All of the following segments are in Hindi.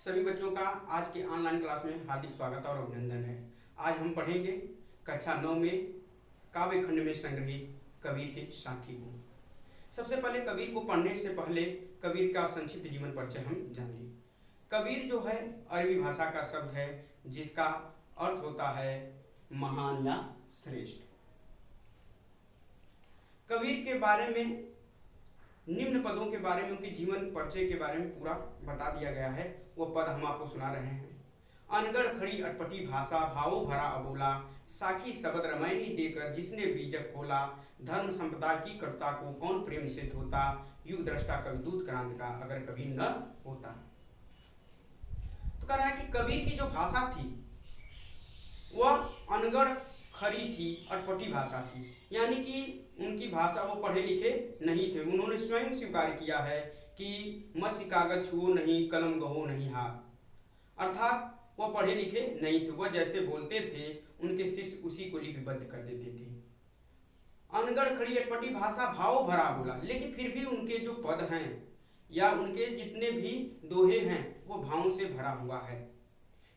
सभी बच्चों का आज के ऑनलाइन क्लास में हार्दिक स्वागत और अभिनंदन है। आज हम पढ़ेंगे कक्षा 9 में काव्य खंड में संग्रहित कबीर के साथी गुण। सबसे पहले कबीर को पढ़ने से पहले कबीर का संक्षिप्त जीवन परिचय हम जान लें। कबीर जो है अरबी भाषा का शब्द है जिसका अर्थ होता है महान या श्रेष्ठ। कबीर के बारे में निम्न पदों के बारे में, उनके जीवन परिचय के बारे में पूरा बता दिया गया है। वो पद हम आपको सुना रहे हैं। अनगढ़ खड़ी अटपटी भाषा, भावों भरा अबोला, साखी शब्द रमैनी देकर जिसने बीजक खोला, धर्म संपदा की कटुता को कौन प्रेम से धोता, युग दृष्टा कविदूत क्रांत का अगर कबीर न होता। तो कह रहा है कि कबीर की जो भाषा थी वह अनगढ़ खरी थी, अटपटी भाषा थी, यानी कि उनकी भाषा, वो पढ़े लिखे नहीं थे। उन्होंने स्वयं स्वीकार किया है कि मसी कागज छुओ नहीं, कलम गहो नहीं हाथ, अर्थात वह पढ़े लिखे नहीं थे। वह जैसे बोलते थे उनके शिष्य उसी को लिपिबद्ध कर देते थे। अनगढ़ खड़ी अटपटी भाषा, भाव भरा बोला, लेकिन फिर भी उनके जो पद हैं या उनके जितने भी दोहे हैं वो भावों से भरा हुआ है।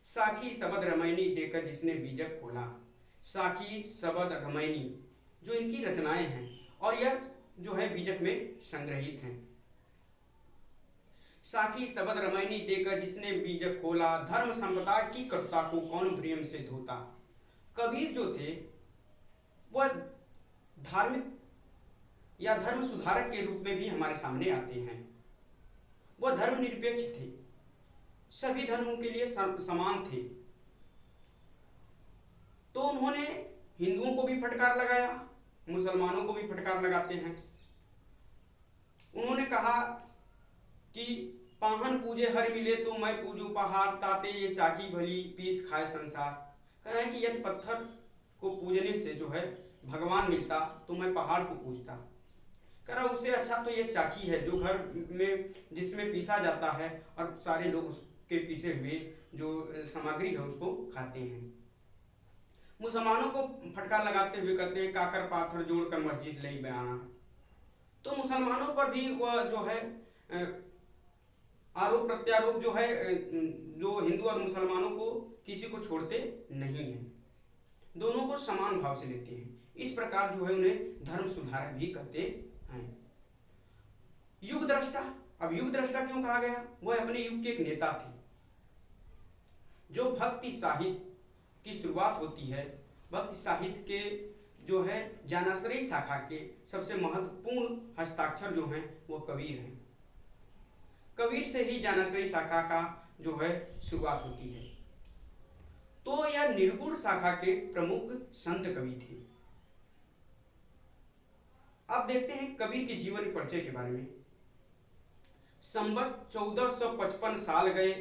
साखी शब्द रमैनी देकर जिसने बीजक खोला, साखी शब्द रमैनी जो इनकी रचनाएं हैं और यह जो है बीजक में संग्रहित हैं। साखी शब्द रमैनी देकर जिसने बीजक खोला, धर्म संपदा की कटुता को कौन प्रेम से धोता। कबीर जो थे वह धार्मिक या धर्म सुधारक के रूप में भी हमारे सामने आते हैं। वह धर्मनिरपेक्ष थे, सभी धर्मों के लिए समान थे। तो उन्होंने हिंदुओं को भी फटकार लगाया, मुसलमानों को भी फटकार लगाते हैं। उन्होंने कहा कि पाहन पूजे हर मिले तो मैं पूजू पहाड़, ताते ये चाकी भली पीस खाए संसार। कह रहे हैं कि यदि पत्थर को पूजने से जो है भगवान मिलता तो मैं पहाड़ को पूजता। कह रहा उससे अच्छा तो ये चाकी है जो घर में जिसमें पीसा जाता है और सारे लोग उसके पीसे हुए जो सामग्री है उसको खाते हैं। मुसलमानों को फटकार लगाते हुए कहते हैं काकर पाथर जोड़कर मस्जिद ले बयाना। तो मुसलमानों पर भी वह जो है आरोप प्रत्यारोप जो है, जो हिंदू और मुसलमानों को किसी को छोड़ते नहीं हैं, दोनों को समान भाव से लेते हैं। इस प्रकार जो है उन्हें धर्म सुधारक भी कहते हैं। युग दृष्टा, अब युग दृष्टा क्यों कहा गया? वह अपने युग के एक नेता थे। जो भक्ति साहित्य की शुरुआत होती है, भक्ति साहित्य के जो है ज्ञानाश्रयी शाखा के सबसे महत्वपूर्ण हस्ताक्षर जो हैं वो कबीर हैं। कबीर से ही ज्ञानाश्रयी शाखा का जो है शुरुआत होती है। तो यह निर्गुण शाखा के प्रमुख संत कवि थे। अब देखते हैं कबीर के जीवन परिचय के बारे में। संवत 1455 साल गए,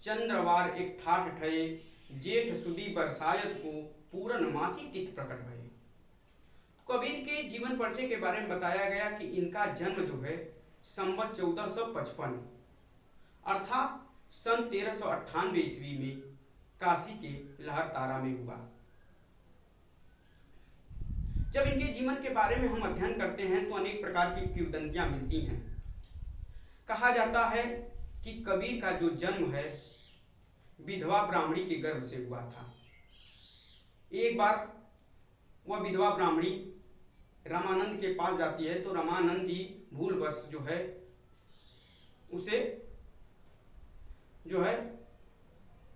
चंद्रवार एक ठाठ ठये, जेठ सुदी बरसायत को पूरन मासी तिथि प्रकट भये। कबीर के जीवन परिचय के बारे में बताया गया कि इनका जन्म जो है संवत 1455 अर्थात सन 1398 ईस्वी में काशी के लहरतारा में हुआ। जब इनके जीवन के बारे में हम अध्ययन करते हैं तो अनेक प्रकार की किंवदंतियां मिलती हैं। कहा जाता है कि कबीर का जो जन्म है विधवा ब्राह्मणी के गर्भ से हुआ था। एक बार वह विधवा ब्राह्मणी रामानंद के पास जाती है तो रामानंद जी भूलवश जो है उसे जो है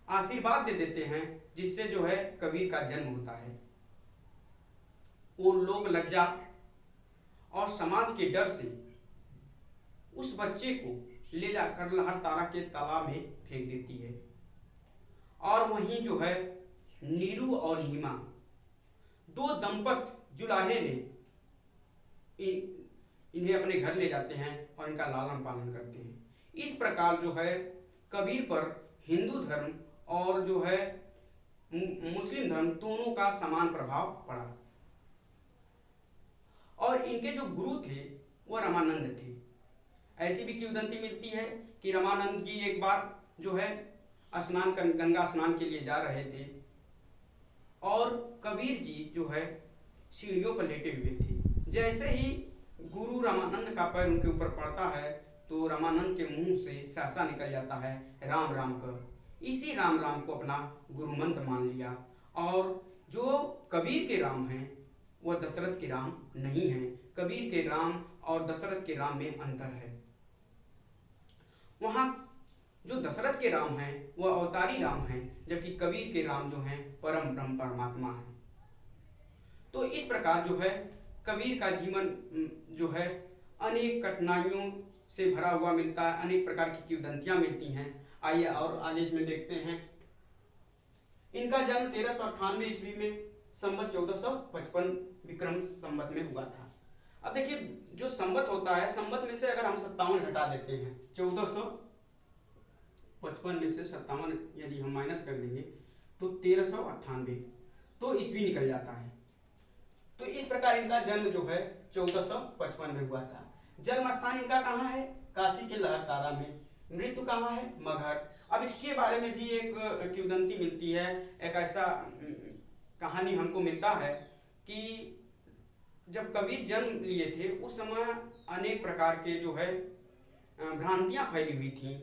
आशीर्वाद दे देते हैं, जिससे जो है कबीर का जन्म होता है। वो लोग लज्जा और समाज के डर से उस बच्चे को ले जाकर लहरतारा के तालाब में फेंक देती है और वहीं जो है नीरू और नीमा दो दंपत जुलाहे ने इन्हें अपने घर ले जाते हैं और इनका लालन पालन करते हैं। इस प्रकार जो है कबीर पर हिंदू धर्म और जो है मुस्लिम धर्म दोनों का समान प्रभाव पड़ा। और इनके जो गुरु थे वो रामानंद थे। ऐसी भी किंवदंती मिलती है कि रामानंद जी एक बार जो है गंगा स्नान के लिए जा रहे थे और कबीर जी जो है सीढ़ियों पर लेटे हुए थे। जैसे ही गुरु रामानंद का पैर उनके ऊपर पड़ता है तो रामानंद के मुंह से सहसा निकल जाता है राम राम कर। इसी राम राम को अपना गुरु मंत्र मान लिया। और जो कबीर के राम हैं वह दशरथ के राम नहीं हैं। कबीर के राम और दशरथ के राम में अंतर है। वहाँ जो दशरथ के राम हैं वह अवतारी राम हैं, जबकि कबीर के राम जो हैं परम ब्रह्म परमात्मा हैं। तो इस प्रकार जो है कबीर का जीवन जो है अनेक कठिनाइयों से भरा हुआ मिलता है, अनेक प्रकार की किंवदंतियां मिलती हैं। आइए और आगे इसमें देखते हैं। इनका जन्म 1398 ईस्वी में संवत 1455 विक्रम संवत में हुआ था। अब देखिए जो संवत होता है, संवत में से अगर हम 57 हटा देते हैं, 1455 में से 57 यदि हम माइनस कर देंगे तो 1398 तो ईस्वी निकल जाता है। तो इस प्रकार इनका जन्म जो है 1455 में हुआ था। जन्म स्थान इनका कहाँ है? काशी के लहरतारा में। मृत्यु कहाँ है? मगहर। अब इसके बारे में भी एक किंवदंती मिलती है, एक ऐसा कहानी हमको मिलता है कि जब कबीर जन्म लिए थे उस समय अनेक प्रकार के जो है भ्रांतियां फैली हुई थी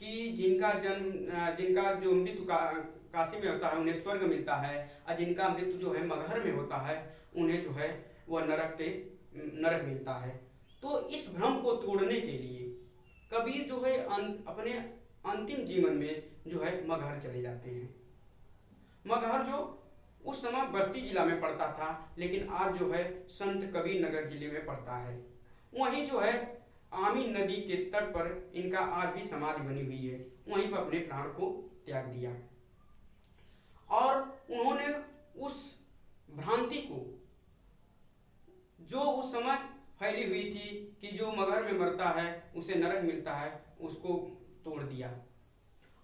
कि जिनका जो मृत्यु काशी में होता है उन्हें स्वर्ग मिलता है, और जिनका मृत्यु जो है मगहर में होता है उन्हें जो है वह नरक मिलता है। तो इस भ्रम को तोड़ने के लिए कबीर जो है अपने अंतिम जीवन में जो है मगहर चले जाते हैं। मगहर जो उस समय बस्ती जिला में पड़ता था, लेकिन आज जो है संत कबीर नगर जिले में पड़ता है। वहीं जो है आमी नदी के तट पर इनका आज भी समाधि बनी हुई है। वहीं पर अपने प्राण को त्याग दिया और उन्होंने उस भ्रांति को जो उस समय फैली हुई थी कि जो मगहर में मरता है उसे नरक मिलता है, उसको तोड़ दिया।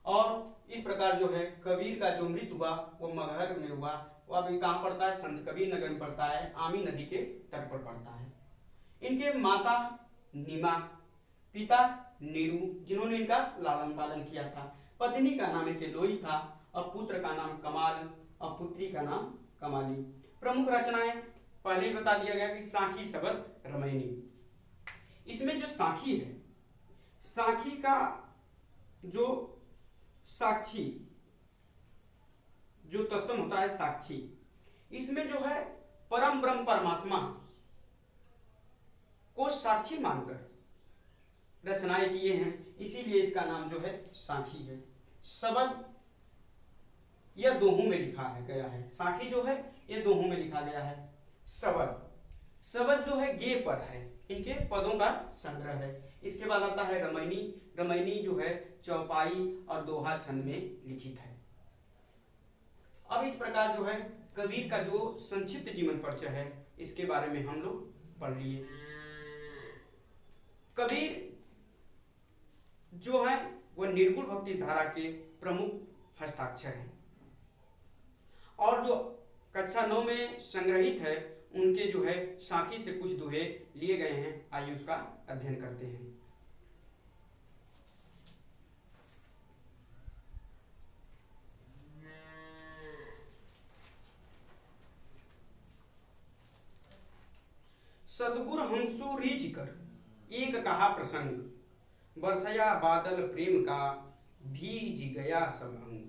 और इस प्रकार जो है कबीर का जो मृत्यु हुआ वो मगहर में हुआ। वो अभी कहाँ पड़ता है? संत कबीर नगर में पड़ता है, आमी नदी के तट पर पड़ता है। इनके माता नीमा, पिता नीरू जिन्होंने इनका लालन पालन किया था। पत्नी का नाम केलोई था और पुत्र का नाम कमाल और पुत्री का नाम कमाली। प्रमुख रचनाएं पहले ही बता दिया गया कि साखी, सबद, रमैनी। इसमें जो साखी है, साखी का जो साक्षी जो तत्सम होता है साक्षी, इसमें जो है परम ब्रह्म परमात्मा को साक्षी मानकर रचनाएं किए हैं, इसीलिए इसका नाम जो है साखी है। सबद यह दोहों में लिखा है गया है। साखी जो है ये दोहों में लिखा गया है। सबद जो है गे पद है, इनके पदों का संग्रह है। इसके बाद आता है रमैनी। रमैनी जो है चौपाई और दोहा छंद में लिखित है। अब इस प्रकार जो है कबीर का जो संक्षिप्त जीवन परिचय है इसके बारे में हम लोग पढ़ लिए। कबीर जो है वह निर्गुण भक्ति धारा के प्रमुख हस्ताक्षर हैं और जो कक्षा 9 में संग्रहित है उनके जो है साखी से कुछ दोहे लिए गए हैं। आइए उसका अध्ययन करते हैं। सतगुर हमसु रीझ कर एक कहा प्रसंग, बरसया बादल प्रेम का भीज गया सब अंग।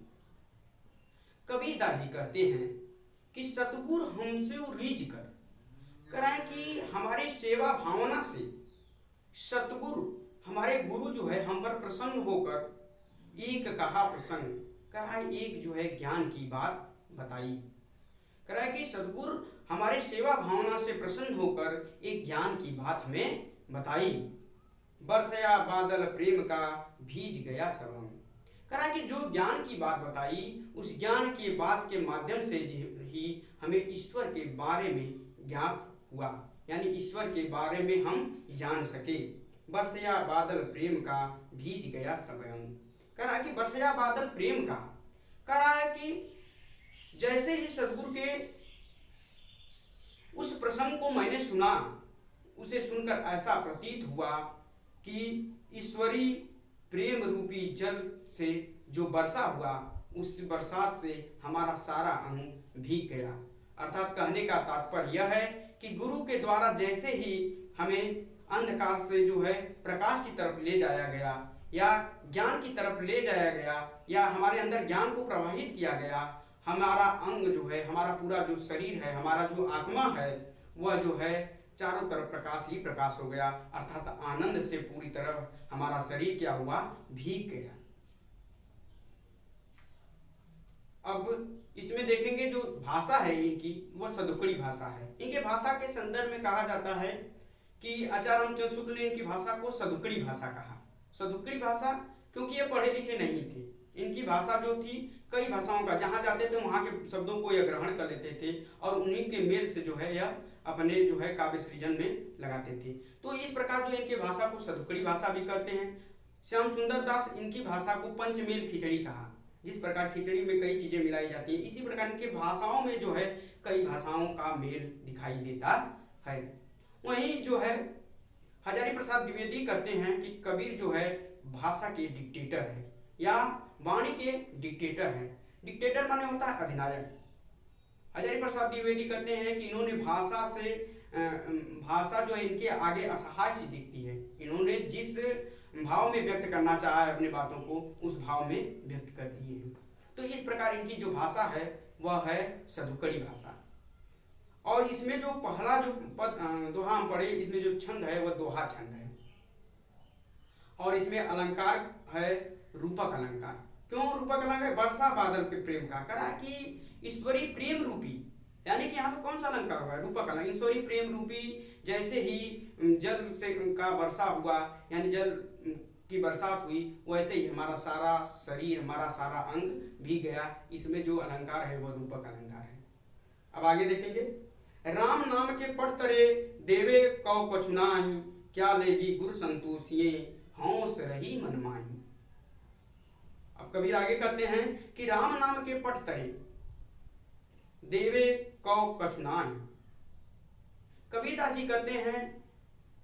कबीरदास जी कहते हैं कि सतगुर हमसे रीझ कर कराए कि हमारे सेवा भावना से सतगुरु हमारे गुरु जो है हम पर प्रसन्न होकर एक कहा प्रसंग कराए, एक जो है ज्ञान की बात बताई। कराए कि सतगुरु हमारे सेवा भावना से प्रसन्न होकर एक ज्ञान की बात हमें बताई। बरसया बादल प्रेम का भीज गया सब अंग। करा कि जो ज्ञान की बात बताई उस ज्ञान की बात के माध्यम से ही हमें ईश्वर के बारे में ज्ञात हुआ, यानी ईश्वर के बारे में हम जान सके। बरसया बादल प्रेम का भीज गया सब अंग। करा कि बरसया बादल प्रेम का करा कि जैसे ही सदगुरु के उस प्रसंग को मैंने सुना, उसे सुनकर ऐसा प्रतीत हुआ कि ईश्वरी प्रेम रूपी जल से जो वर्षा हुआ उस बरसात से हमारा सारा अंग भीग गया। अर्थात कहने का तात्पर्य यह है कि गुरु के द्वारा जैसे ही हमें अंधकार से जो है प्रकाश की तरफ ले जाया गया, या ज्ञान की तरफ ले जाया गया, या हमारे अंदर ज्ञान को प्रवाहित किया गया, हमारा अंग जो है, हमारा पूरा जो शरीर है, हमारा जो आत्मा है, वह जो है चारों तरफ प्रकाश ही प्रकाश हो गया, अर्थात आनंद से पूरी तरह हमारा शरीर क्या हुआ, भीग गया। अब इसमें देखेंगे जो भाषा है इनकी, वह सदुकड़ी भाषा है। इनके भाषा के संदर्भ में कहा जाता है कि आचार्य रामचंद्र शुक्ल ने इनकी भाषा को सदुकड़ी भाषा कहा। सदुकड़ी भाषा क्योंकि ये पढ़े लिखे नहीं थे, इनकी भाषा जो थी कई भाषाओं का, जहाँ जाते थे वहाँ के शब्दों को यह ग्रहण कर लेते थे और उन्हीं के मेल से जो है यह अपने जो है काव्य सृजन में लगाते थे। तो इस प्रकार जो इनके भाषा को सदुकड़ी भाषा भी कहते हैं। श्याम सुंदर दास इनकी भाषा को पंचमेल खिचड़ी कहा। जिस प्रकार खिचड़ी में कई चीजें मिलाई जाती हैं, इसी प्रकार इनके भाषाओं में जो है कई भाषाओं का मेल दिखाई देता है। वहीं जो है हजारी प्रसाद द्विवेदी कहते हैं कि कबीर जो है भाषा के डिक्टेटर है या वाणी के डिक्टेटर हैं। डिक्टेटर माने होता है अधिनायक। हजारी प्रसाद द्विवेदी कहते हैं कि इन्होंने भाषा जो है इनके आगे असहाय सी दिखती है। इन्होंने जिस भाव में व्यक्त करना चाहा है अपने बातों को, उस भाव में व्यक्त कर दिए हैं। तो इस प्रकार इनकी जो भाषा है वह है सदुकड़ी भाषा। और इसमें जो पहला जो दोहा हम पढ़े, इसमें जो छंद है वह दोहा छंद है। और इसमें अलंकार है रूपक अलंकार। क्यों रूपक अलंकार? वर्षा बादल के प्रेम का करा कि ईश्वरीय प्रेम रूपी, यानी कि यहाँ पे कौन सा अलंकार हुआ है? रूपक अलंकार। ईश्वरीय प्रेम रूपी जैसे ही जल से का वर्षा हुआ, यानी जल की बरसात हुई, वैसे ही हमारा सारा शरीर, हमारा सारा अंग भीग गया। इसमें जो अलंकार है वह रूपक अलंकार है। अब आगे देखेंगे। राम नाम के पढ़ तरे देवे कौ कछुनाई, क्या लेगी गुर संतोषिए हौस रही मनमाई। अब कबीर आगे कहते हैं कि राम नाम के पढ़ तरे देवे कौ कछुनाई। कबीरदास जी कहते हैं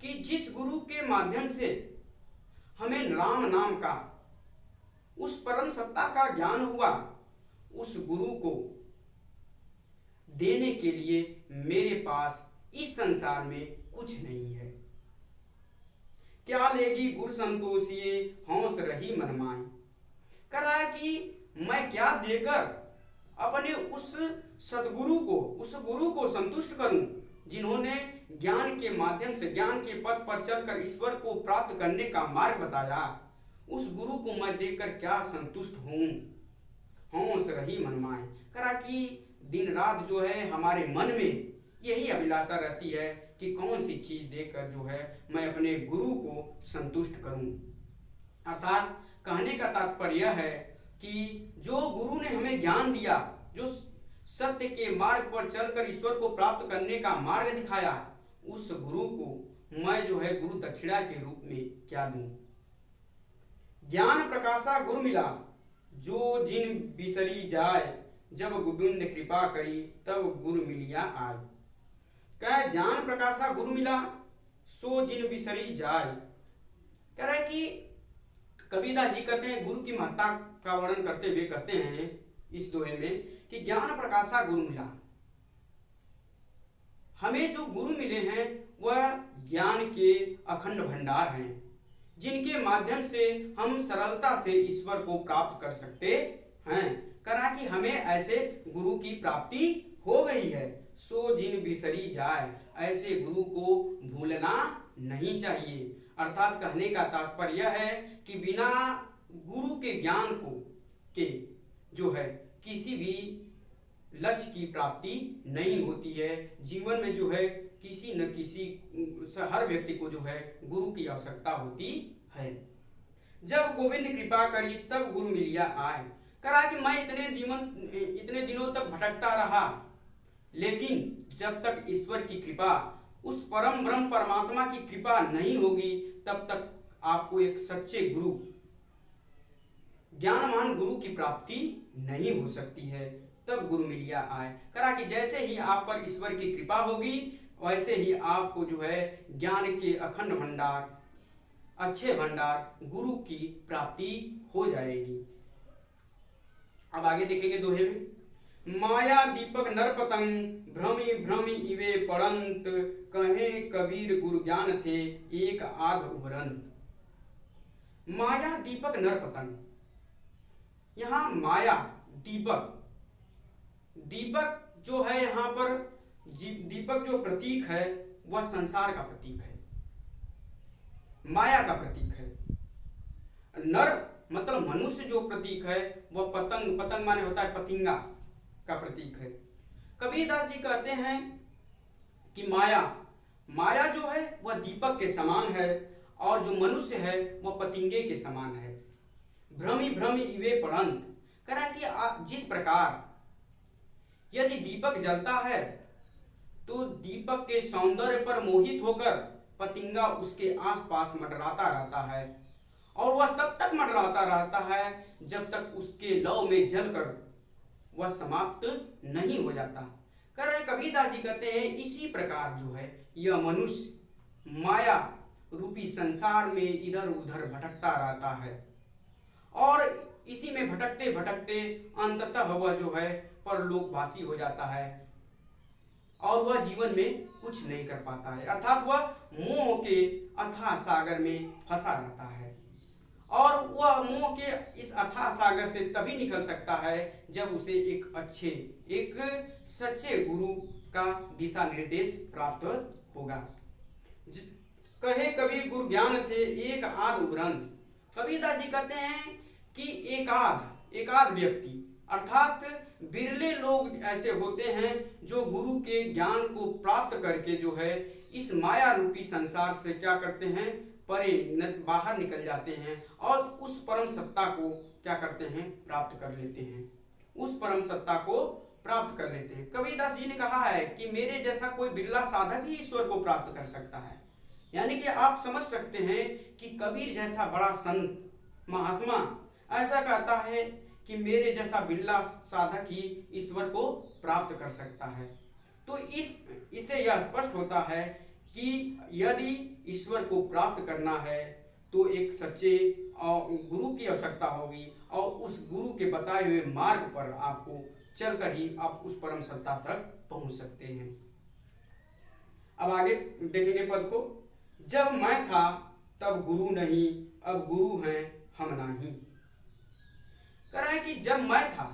कि जिस गुरु के माध्यम से हमें राम नाम का, उस परम सत्ता का ज्ञान हुआ, उस गुरु को देने के लिए मेरे पास इस संसार में कुछ नहीं है। क्या लेगी गुरु संतोषिए हौस रही मनमाई। कह रहा है कि मैं क्या देकर अपने उस सदगुरु को, उस गुरु को संतुष्ट करूं, जिन्होंने ज्ञान के माध्यम से, ज्ञान के पथ पर चलकर ईश्वर को प्राप्त करने का मार्ग बताया। उस गुरु को मैं देखकर क्या संतुष्ट हूं। हौस रही मनमाई। करा कि दिन रात जो है हमारे मन में यही अभिलाषा रहती है कि कौन सी चीज देखकर जो है मैं अपने गुरु को संतुष्ट करूं। अर्थात कहने का तात्पर्य यह है कि जो गुरु ने हमें ज्ञान दिया, जो सत्य के मार्ग पर चलकर ईश्वर को प्राप्त करने का मार्ग दिखाया, उस गुरु को मैं जो है गुरु दक्षिणा के रूप में क्या दूं। ज्ञान प्रकाशा गुरु मिला, जो जिन बिसरी जाए, जब गोविंद कृपा करी तब गुरु मिलिया आय। कह ज्ञान प्रकाशा गुरु मिला, सो जिन बिसरी जाए। कह रहा है कि कबीरदास जी कहते हैं, गुरु की महत्ता का वर्णन करते हुए कहते हैं इस दोहे में कि ज्ञान प्रकाशा गुरु मिला। हमें जो गुरु मिले हैं वह ज्ञान के अखंड भंडार हैं, जिनके माध्यम से हम सरलता से ईश्वर को प्राप्त कर सकते हैं। करा कि हमें ऐसे गुरु की प्राप्ति हो गई है। सो जिन बिसरी जाए, ऐसे गुरु को भूलना नहीं चाहिए। अर्थात कहने का तात्पर्य है कि बिना गुरु के ज्ञान को के जो है किसी भी लक्ष्य की प्राप्ति नहीं होती है। जीवन में जो है किसी न किसी, हर व्यक्ति को जो है गुरु की आवश्यकता होती है। जब गोविंद कृपा करी तब गुरु मिलिया आए। करा कि मैं इतने दिनों तक भटकता रहा, लेकिन जब तक ईश्वर की कृपा, उस परम ब्रह्म परमात्मा की कृपा नहीं होगी, तब तक आपको एक सच्चे गुरु, ज्ञानवान गुरु की प्राप्ति नहीं हो सकती है। तब गुरु मिलिया आए। करा कि जैसे ही आप पर ईश्वर की कृपा होगी, वैसे ही आपको जो है ज्ञान के अखंड भंडार, अच्छे भंडार, गुरु की प्राप्ति हो जाएगी। अब आगे देखेंगे दोहे में। माया दीपक नर पतंग भ्रमि भ्रमि इवे पड़ंत, कहे कबीर गुरु ज्ञान थे एक आध उभरंत। माया दीपक नर पतंग, यहाँ माया दीपक, दीपक जो है यहाँ पर दीपक जो प्रतीक है वह संसार का प्रतीक है, माया का प्रतीक है। नर मतलब मनुष्य जो प्रतीक है वह पतंग, पतंग माने होता है पतिंगा का प्रतीक है। कबीरदास जी कहते हैं कि माया, माया जो है वह दीपक के समान है और जो मनुष्य है वह पतिंगे के समान है। भ्रमि भ्रमि इवे पड़ंत, कह रहा है कि जिस प्रकार यदि दीपक जलता है तो दीपक के सौंदर्य पर मोहित होकर पतिंगा उसके आसपास मंडराता रहता है और वह तब तक मंडराता रहता है जब तक उसके लौ में जलकर वह समाप्त नहीं हो जाता। कह रहे कबीरदास जी कहते हैं इसी प्रकार जो है यह मनुष्य माया रूपी संसार में इधर उधर भटकता रहता है और इसी में भटकते भटकते अंततः वह जो है परलोकवासी हो जाता है और वह जीवन में कुछ नहीं कर पाता है, अर्थात वह मोह के अथाह सागर में फंसा रहता है। और वह मोह के इस अथाह सागर से तभी निकल सकता है जब उसे एक अच्छे, एक सच्चे गुरु का दिशा निर्देश प्राप्त होगा। कहे कबीर गुरु ज्ञान थे एक आध उभरंत, कबीरदास जी कहते हैं कि एकाध व्यक्ति अर्थात बिरले लोग ऐसे होते हैं जो गुरु के ज्ञान को प्राप्त करके जो है इस माया रूपी संसार से क्या करते हैं, परे बाहर निकल जाते हैं और उस परम सत्ता को क्या करते हैं, प्राप्त कर लेते हैं, उस परम सत्ता को प्राप्त कर लेते हैं। कबीरदास जी ने कहा है कि मेरे जैसा कोई बिरला साधक ही ईश्वर को प्राप्त कर सकता है। यानी कि आप समझ सकते हैं कि कबीर जैसा बड़ा संत महात्मा ऐसा कहता है कि मेरे जैसा बिरला साधक ही ईश्वर को प्राप्त कर सकता है। तो इससे यह स्पष्ट होता है कि यदि ईश्वर को प्राप्त करना है तो एक सच्चे गुरु की आवश्यकता होगी और उस गुरु के बताए हुए मार्ग पर आपको चलकर ही आप उस परम सत्ता तक पहुंच सकते हैं। अब आगे देखेंगे पद को। जब मैं था तब गुरु नहीं, अब गुरु हैं हम नहीं। कह रहा है कि जब मैं था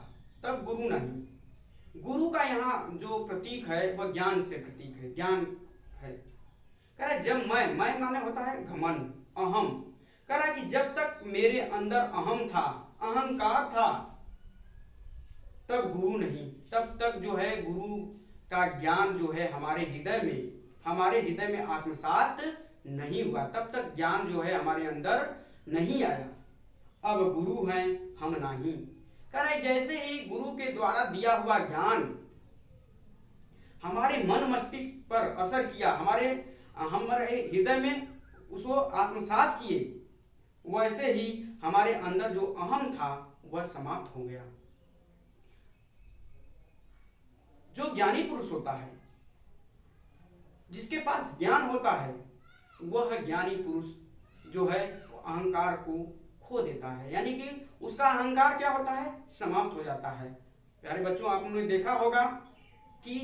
तब गुरु नहीं। गुरु का यहाँ जो प्रतीक है वह ज्ञान से प्रतीक है, ज्ञान है। कह रहा है जब मैं माने होता है घमंड, अहम। कह रहा है कि जब तक मेरे अंदर अहम था, अहंकार था, तब गुरु नहीं, तब तक जो है गुरु का ज्ञान जो है हमारे हृदय में आत्मसात नहीं हुआ, तब तक ज्ञान जो है हमारे अंदर नहीं आया। अब गुरु हैं हम नहीं। कह रहे जैसे ही गुरु के द्वारा दिया हुआ ज्ञान हमारे मन मस्तिष्क पर असर किया, हमारे हृदय में उसको आत्मसात किए, वैसे ही हमारे अंदर जो अहम था वह समाप्त हो गया। जो ज्ञानी पुरुष होता है, जिसके पास ज्ञान होता है, वह ज्ञानी पुरुष जो है अहंकार को खो देता है, यानी कि उसका अहंकार क्या होता है, समाप्त हो जाता है। प्यारे बच्चों, आपने देखा होगा कि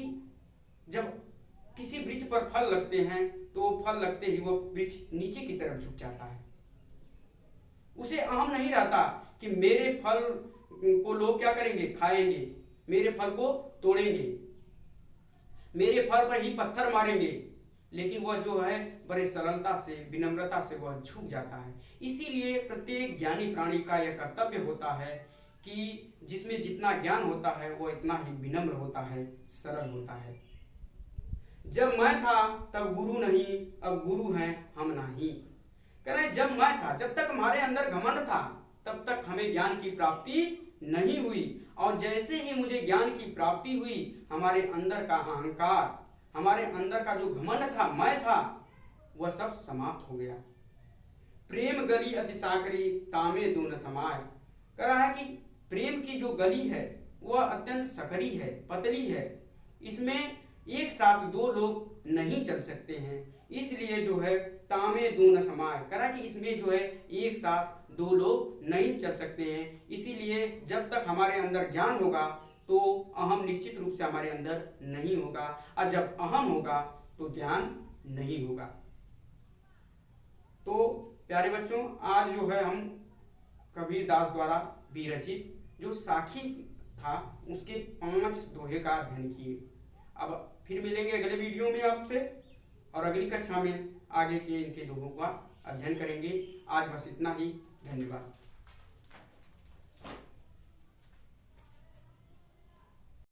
जब किसी वृक्ष पर फल लगते हैं तो फल लगते ही वह वृक्ष नीचे की तरफ झुक जाता है। उसे अहम नहीं रहता कि मेरे फल को लोग क्या करेंगे, खाएंगे, मेरे फल को तोड़ेंगे, मेरे फल पर ही पत्थर मारेंगे, लेकिन वह जो है बड़े सरलता से, विनम्रता से वह झुक जाता है। इसीलिए प्रत्येक ज्ञानी प्राणी का यह कर्तव्य होता है कि जिसमें जितना ज्ञान होता है वह इतना ही विनम्र होता है, सरल होता है। जब मैं था तब गुरु नहीं, अब गुरु हैं हम नहीं। कह रहे जब मैं था, जब तक हमारे अंदर घमंड था तब तक हमें ज्ञान की प्राप्ति नहीं हुई, और जैसे ही मुझे ज्ञान की प्राप्ति हुई, हमारे अंदर का अहंकार, हमारे अंदर का जो घमंड था, मैं था, वह सब समाप्त हो गया। प्रेम गली अति साकरी तामे दो न समाय। कह रहा है कि प्रेम की जो गली है वह अत्यंत सकरी है, पतली है, इसमें एक साथ दो लोग नहीं चल सकते हैं, इसलिए जो है तामे दो न समाय। कह रहा है कि इसमें जो है एक साथ दो लोग नहीं चल सकते हैं, इसीलिए जब तक हमारे अंदर ज्ञान होगा तो अहम निश्चित रूप से हमारे अंदर नहीं होगा, और जब अहम होगा तो ज्ञान नहीं होगा। तो प्यारे बच्चों, आज जो है हम कबीर दास द्वारा विरचित जो साखी था उसके 5 दोहे का अध्ययन किए। अब फिर मिलेंगे अगले वीडियो में आपसे, और अगली कक्षा में आगे के इनके दोहों का अध्ययन करेंगे। आज बस इतना ही। धन्यवाद।